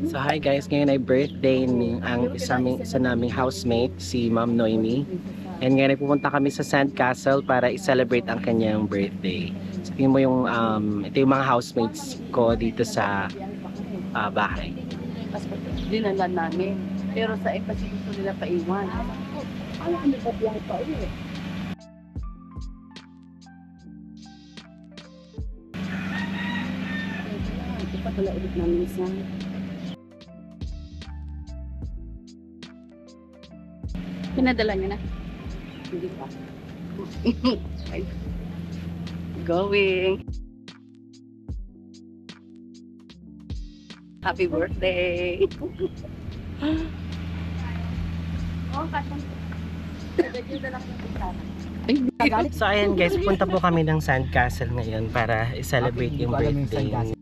So hi guys, ngayon ay birthday ni isa naming housemate, si Ma'am Noemi. And ngayon ay pupunta kami sa Sandcastle para i-celebrate ang kanyang birthday. So tingnan mo yung, ito yung mga housemates ko dito sa bahay. Dinala namin. Pero sa iba gusto nila paiwan. Ano kami pa biyahe pa ulit? Ipadala ulit namin sa pinadala niya na? Hindi pa. Going. Happy birthday! So ayan guys, punta po kami ng Sandcastle ngayon para i-celebrate yung birthday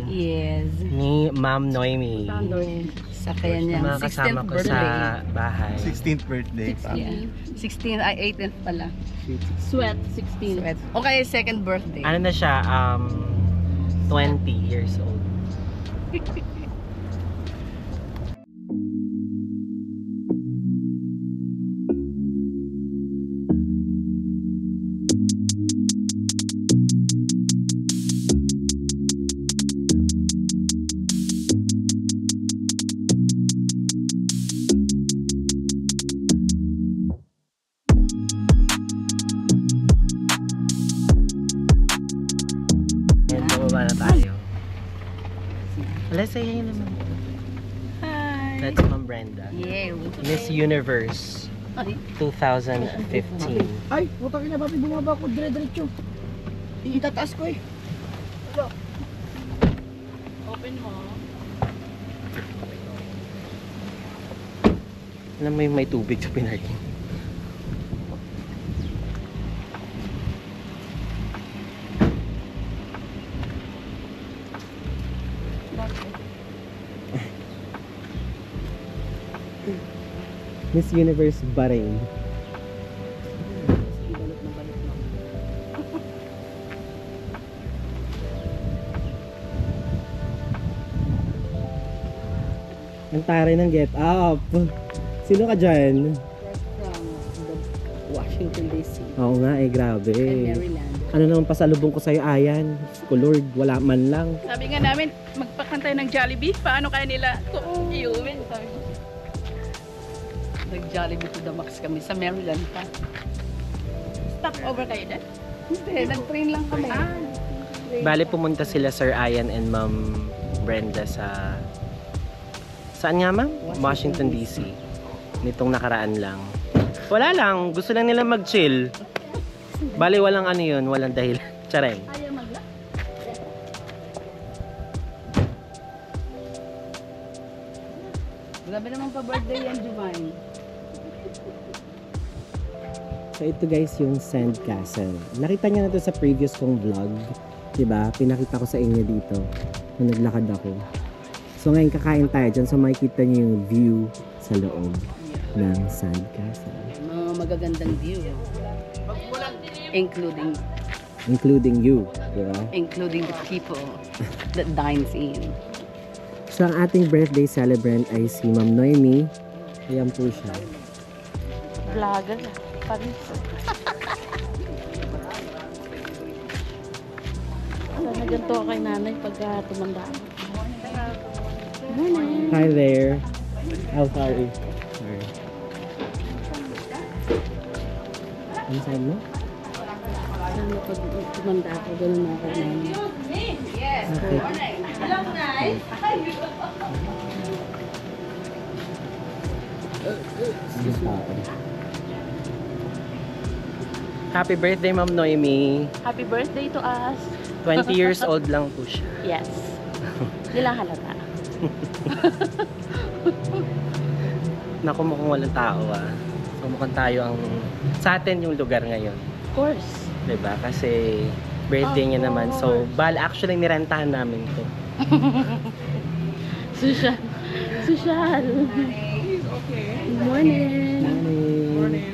Yes. ni Ma'am Noemi. Sa kanya Mga kasama 16th ko birthday. sa bahay. 16th birthday pa. 16, ay 18th pala. Sweat, 16. Sweat. Okay, second birthday. Ano na siya, 20 years old. Bumaba na tayo. Let's say hey naman. Hi. That's Ma'am Brenda. Yeah. Miss Universe Ay. 2015. Ay, putang ina, papi, bumaba ko dire-diretso. Itataas ko eh. Open mo. Alam mo yung may tubig sa pinarking. Miss Universe Bahrain. Ang taray ng get up. Sino ka dyan? Washington DC. Oo nga eh, grabe. Maryland. Ano naman pasalubong ko sa'yo, Ayan? Lord, wala man lang. Sabi nga namin, magpakantay ng Jollibee. Paano kaya nila iuwin? Sabi ko. Nag-Jollibee to the max kami sa Maryland pa. Stop over kayo dyan? Hindi, nag-train lang kami. Bale, pumunta sila Sir Ayan and Ma'am Brenda sa... Saan nga, Ma'am? Washington DC. Nitong nakaraan lang. Wala lang, gusto lang nila mag-chill. Bale, walang ano yun, walang dahil. Charay. Ayaw magla? Grabe naman pa birthday yan, Giovanni. So ito guys yung Sandcastle. Nakita niyo na to sa previous kong vlog. Diba? Pinakita ko sa inyo dito. Nung naglakad ako. So ngayon kakain tayo dyan. So makikita niyo yung view sa loob ng Sandcastle. Mga magagandang view. Including you. Diba? Including the people that dines in. So ang ating birthday celebrant ay si Ma'am Noemi. Ayan po siya. Vlogger. Paris. Sana ganito kay nanay pagka tumanda. Hi there. Oh, sorry. Sorry. Inside mo? Sana pag tumanda ako, ganun na ako nanay. Okay. Happy birthday, Ma'am Noemi. Happy birthday to us. 20 years old lang po siya. Yes. Hindi lang halata. Naku, mukhang walang tao So mukhang tayo ang... Sa atin yung lugar ngayon. Of course. Diba? Kasi birthday niya naman. So, actually nirentahan namin to. Social. Social. Okay. Good morning. Morning.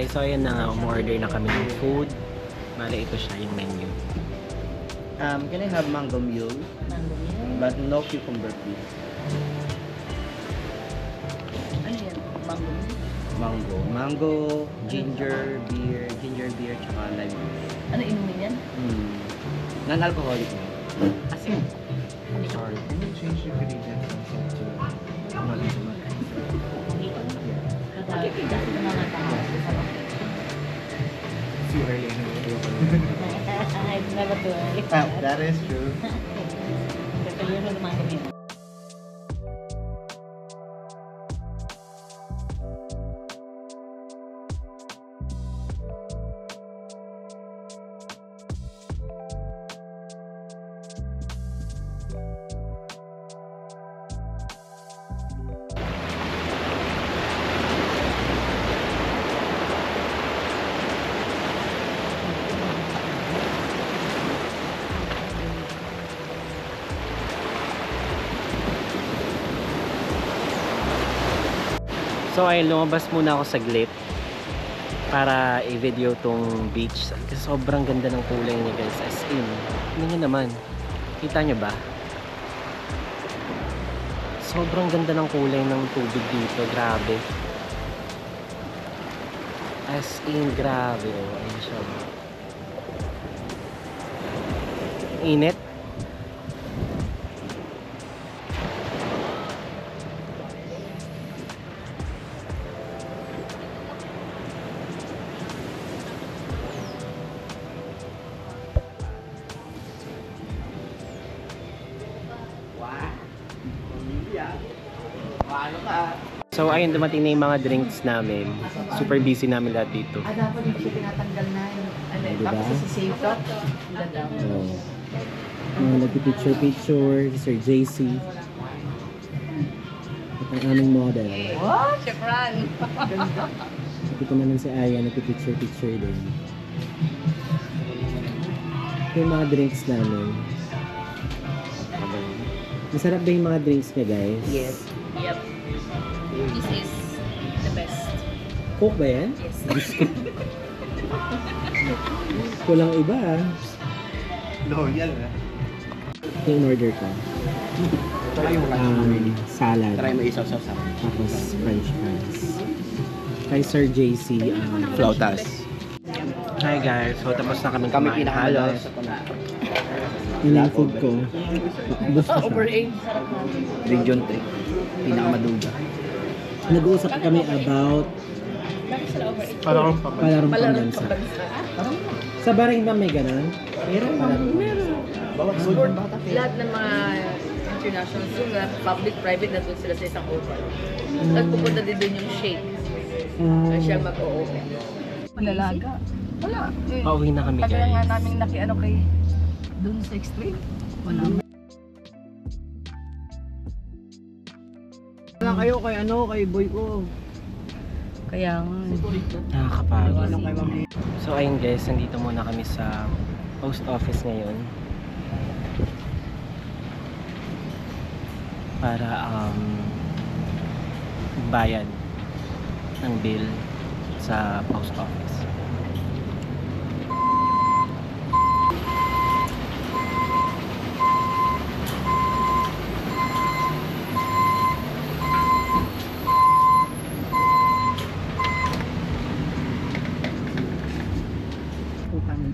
guys, so ayan na nga, umorder na kami ng food. Bale, ito siya yung menu. Can I have mango mule? Mango meal. But no cucumber, please. Ano yan? Mango meal? Mango, ginger beer, tsaka lime. Ano inumin yan? Non-alcoholic. Asin. Sorry. Can you change the ingredients and salt to Kakakita ko na nga tayo. too early I've never tried. That is true. Kaya na naman kami. So ayun, lumabas muna ako saglit para i-video tong beach kasi sobrang ganda ng kulay niya guys, as in. Tingnan niyo naman, kita niyo ba? Sobrang ganda ng kulay ng tubig dito, grabe. As in, grabe. Oh, ayun siya. Init. So ayun, dumating na yung mga drinks namin. Super busy namin lahat dito. Dapat hindi siya tinatanggal na yun. Ano, Diba? tapos si Save Top. Ang ganda. Nagpipicture-picture, Sir JC. At ang aming model. What? Shukran. Ito naman si Aya, nagpipicture-picture din. Ito yung mga drinks namin. Masarap ba yung mga drinks niya, guys? Yes. Yep. This is the best. Coke ba yan? Yes. Kulang iba ah. Loyal na. Ito yung order ko. Try yung Salad. Try mo isaw-saw. Tapos french fries. Kay Sir JC. Flautas. Hi guys, so tapos na kami Kami kumain pinakamadali halos. sa pala. Yun ang food ko. Ubus na siya. Overage. Region 3. Pinakamaduga. Nag-uusap kami about Bakit sila overage? palarong Palarong pambansa. pambansa. Sa Bahrain ba may ganun? Meron ba? Bawat Sport, lahat ng mga international sugar, public, private, nandun sila sa isang open. Nagpupunta din doon yung shake. So siya mag-o-open. Malalaga. Wala. Pauwi na kami Kaya nga guys. namin ano kay doon sa extreme. Wala. Wala kayo kay boy ko. Kaya nga. Nakakapagod. So ayun guys, nandito muna kami sa post office ngayon. Para bayad ng bill sa post office.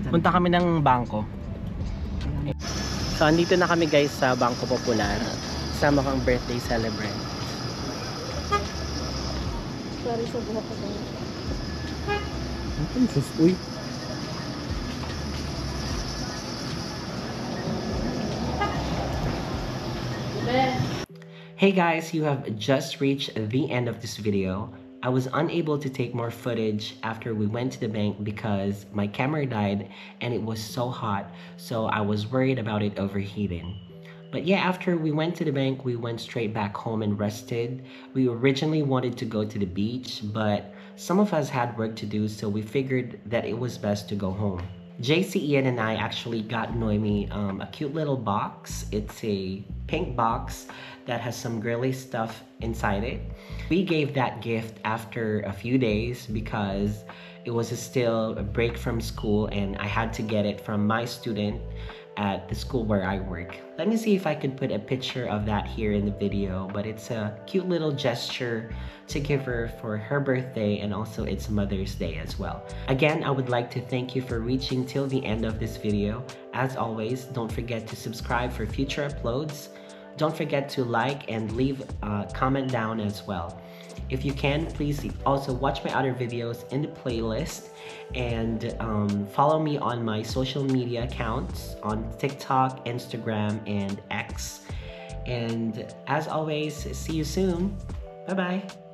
Punta kami ng bangko. So andito na kami guys sa Bangko Popular. Kasama kang birthday celebrant. Sorry sa buhok ko. Ang sus, uy. Hey guys, you have just reached the end of this video. I was unable to take more footage after we went to the bank because my camera died and it was so hot, so I was worried about it overheating. But yeah, after we went to the bank, we went straight back home and rested. We originally wanted to go to the beach, but some of us had work to do, so we figured that it was best to go home. JC, Ian, and I actually got Noemi a cute little box. It's a pink box that has some girly stuff inside it. We gave that gift after a few days because it was still a break from school and I had to get it from my student at the school where I work. Let me see if I could put a picture of that here in the video, but it's a cute little gesture to give her for her birthday, and also it's Mother's Day as well. Again, I would like to thank you for reaching till the end of this video. As always, don't forget to subscribe for future uploads. Don't forget to like and leave a comment down as well. If you can, please also watch my other videos in the playlist, and follow me on my social media accounts on TikTok, Instagram, and X. And as always, see you soon. Bye-bye.